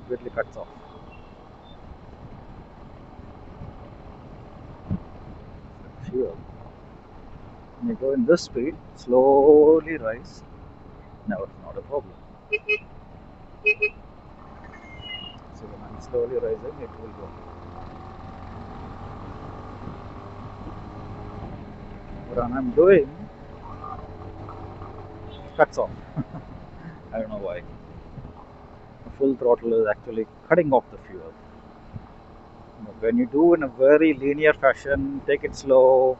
Completely cuts off. Fuel. When you go in this speed, slowly rise. No, not a problem. So when I'm slowly rising, it will go. But when I'm doing, it cuts off. I don't know why. Full throttle is actually cutting off the fuel. But when you do in a very linear fashion, take it slow,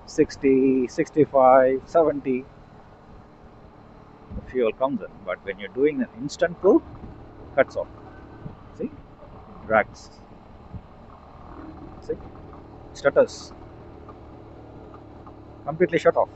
60, 65, 70, the fuel comes in. But when you're doing an instant pull, cuts off. See? Drags. See? Stutters. Completely shut off.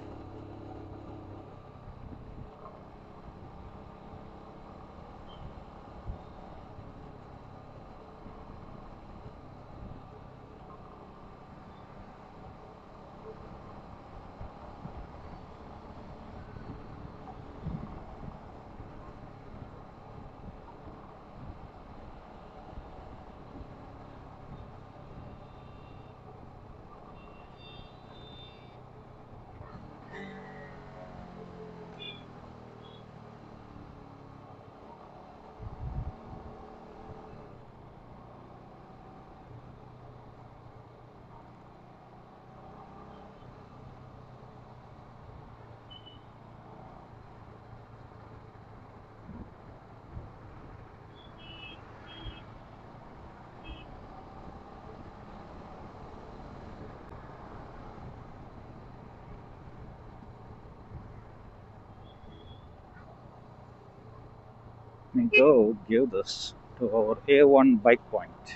And go give this to our A1 bike point.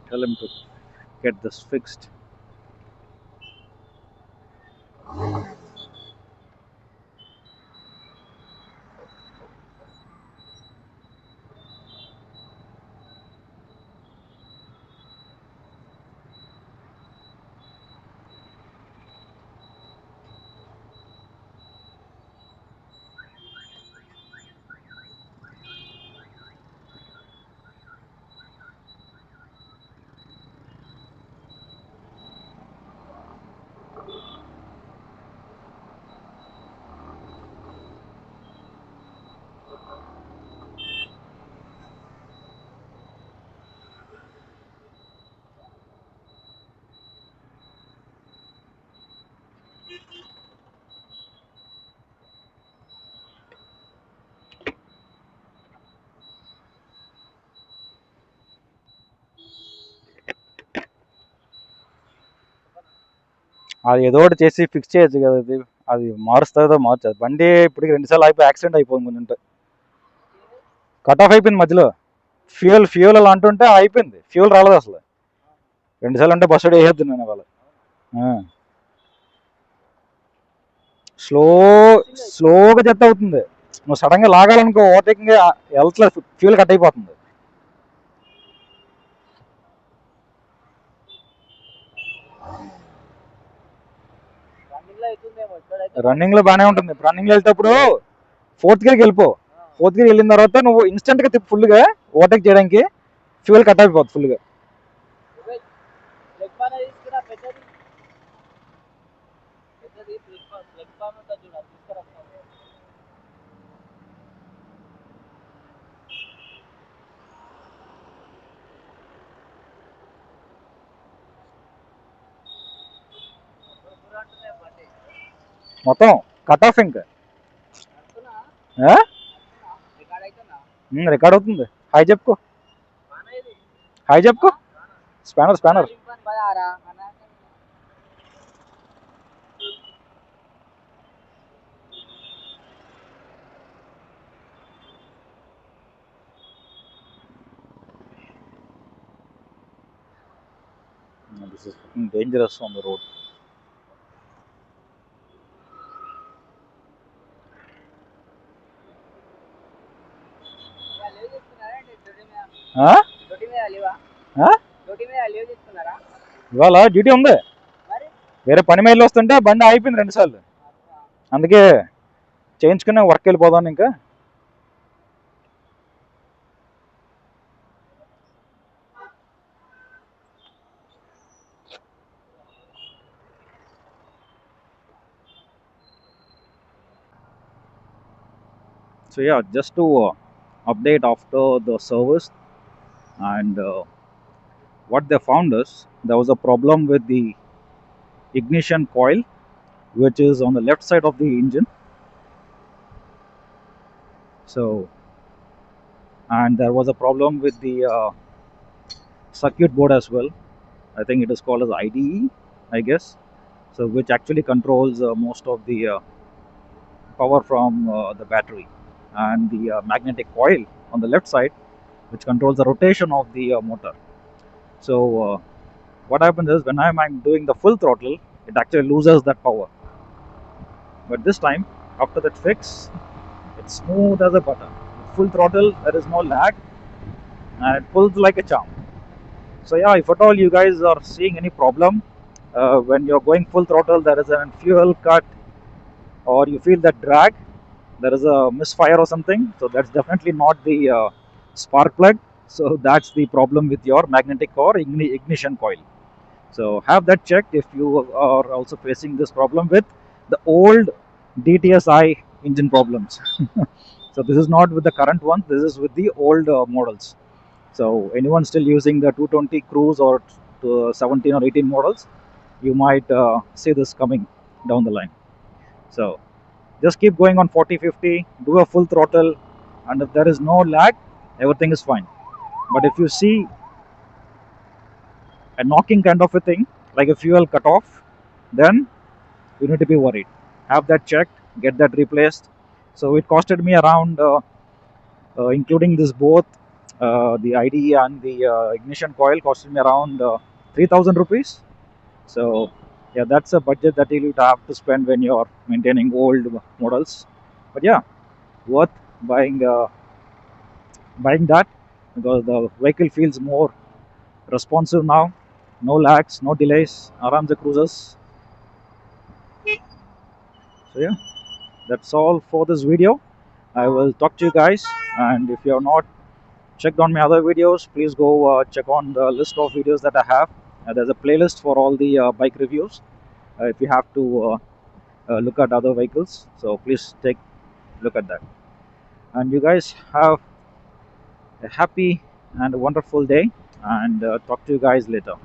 Tell him to get this fixed. అది ఏదో ఒకటి చేసి fix చేయొచ్చు కదా. అది మారుస్తుందో మార్చదు. బండి ఇప్పటికి 2 సార్లు అయిపోయి యాక్సిడెంట్ అయిపోయింది కొంచెం. కట్ ఆఫ్ అయిపోయింది మధ్యలో. ఫ్యూల్ అలా అంటుంటే అయిపోయింది. ఫ్యూల్ రాలేదు అసలు. 2 సార్లు అంటే బస్సు వేయద్దు నేను ఇవాళ. స్లోగా జెట్ అవుతుంది. నువ్వు సడన్గా లాగాలనుకో, ఓవర్టేకింగ్ వెళ్తలేదు, ఫ్యూల్ కట్ అయిపోతుంది. రన్నింగ్ లో బాగానే ఉంటుంది. రన్నింగ్ లో వెళ్తేప్పుడు 4th గేర్కి వెళ్ళిపో. 4th గేర్ వెళ్ళిన తర్వాత నువ్వు ఇన్స్టెంట్ గా ఫుల్ గా ఓవర్టేక్ చేయడానికి ఫ్యూల్ కట్ అయిపోతుంది ఫుల్ గా. మొత్తం కట్ ఆఫ్ ఇంకా రికార్డ్ అవుతుంది. హాయ్ చెప్పుకో, హాయ్ చెప్పుకో. Spanner This is fucking dangerous on the road. ఇవాళ డ్యూటీ ఉంది. వేరే పని మీద వస్తుంటే బండి ఆగిపోయింది 2 సార్లు. అందుకే చేయించుకుని వర్క్ వెళ్ళిపోదాను ఇంకా. So yeah, just to update after the service, and what they found is there was a problem with the ignition coil, which is on the left side of the engine. So, and there was a problem with the circuit board as well. I think it is called as IDE, I guess. So, which actually controls most of the power from the battery, and the magnetic coil on the left side, which controls the rotation of the motor. So, what happens is when I'm doing the full throttle, it actually loses that power. But this time, after that fix, it's smooth as a butter. With full throttle, there is no lag, and it pulls like a charm. So yeah, if at all you guys are seeing any problem when you're going full throttle, there is a fuel cut, or you feel that drag, there is a misfire or something. So that's definitely not the spark plug. So that's the problem with your magnetic or ignition coil. So have that checked if you are also facing this problem with the old DTSI engine problems. So this is not with the current ones. This is with the old models. So anyone still using the 220 Cruise or 17 or 18 models, you might see this coming down the line. So just keep going on 40-50, do a full throttle, and if there is no lag, everything is fine. But if you see a knocking kind of a thing, like a fuel cut off, then you need to be worried. Have that checked, get that replaced. So it costed me around, including this both, the IDE and the ignition coil, costed me around 3,000 rupees. So yeah, that's a budget that you'll have to spend when you're maintaining old models. But yeah, worth buying buying that, because the vehicle feels more responsive now. No lags, no delays, aram the cruises. So yeah, that's all for this video. I will talk to you guys, and if you have not checked on my other videos, please go check on the list of videos that I have. There's a playlist for all the bike reviews if you have to look at other vehicles. So please take a look at that. And you guys have a happy and a wonderful day, and talk to you guys later.